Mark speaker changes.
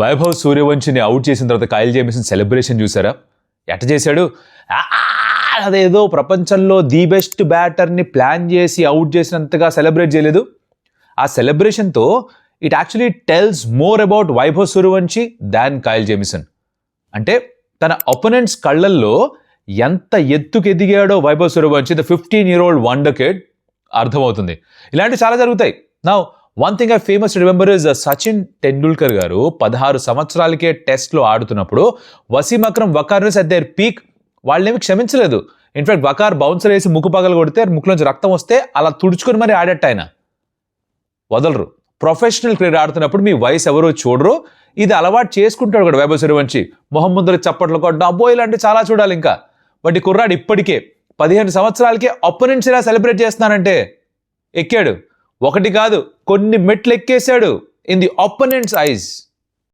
Speaker 1: Vaibhav సూర్యవంశిని out చేసిన తర్వాత Kyle Jamieson celebration చూసారా? ఎట్ట చేశాడు? అదేదో ప్రపంచంలో ది బెస్ట్ బ్యాటర్ని ప్లాన్ చేసి అవుట్ చేసినంతగా సెలబ్రేట్ చేయలేదు. ఆ సెలబ్రేషన్తో it actually tells more about Vaibhav Suryavanshi than Kyle Jamieson. అంటే తన ఒపోనెంట్స్ కళ్ళల్లో ఎంత ఎత్తుకు ఎదిగాడో Vaibhav Suryavanshi, the 15-year-old wonder kid, అర్థమవుతుంది. ఇలాంటివి చాలా జరుగుతాయి. Now one thing I famous remember is Sachin Tendulkar garu 16 సంవత్సరాలకే టెస్ట్లో ఆడుతున్నప్పుడు Wasim Akram, Waqar Younis at their peak వాళ్ళేమి క్షమించలేదు. ఇన్ఫాక్ట్ వకార్ బౌన్సర్ వేసి ముక్కు పగలు కొడితే ముక్కులోంచి రక్తం వస్తే అలా తుడుచుకొని మరి ఆడట్టు ఆయన. వదలరు. ప్రొఫెషనల్ క్రికెట్ ఆడుతున్నప్పుడు మీ వయసు ఎవరో చూడరు. ఇది అలవాటు చేసుకుంటాడు కూడా వైభవ్ సూర్యవంశి. మొహం ముందర చప్పట్లు కొట్టడం, అబ్బో ఇలాంటివి చాలా చూడాలి ఇంకా. బట్ ఈ కుర్రాడు ఇప్పటికే 15 సంవత్సరాలకే అపోనెంట్స్ ఇలా సెలబ్రేట్ చేస్తున్నానంటే ఎక్కాడు. ఒకటి కాదు, కొన్ని మెట్లు ఎక్కేశాడు ఇన్ ది అపోనెంట్స్ ఐస్.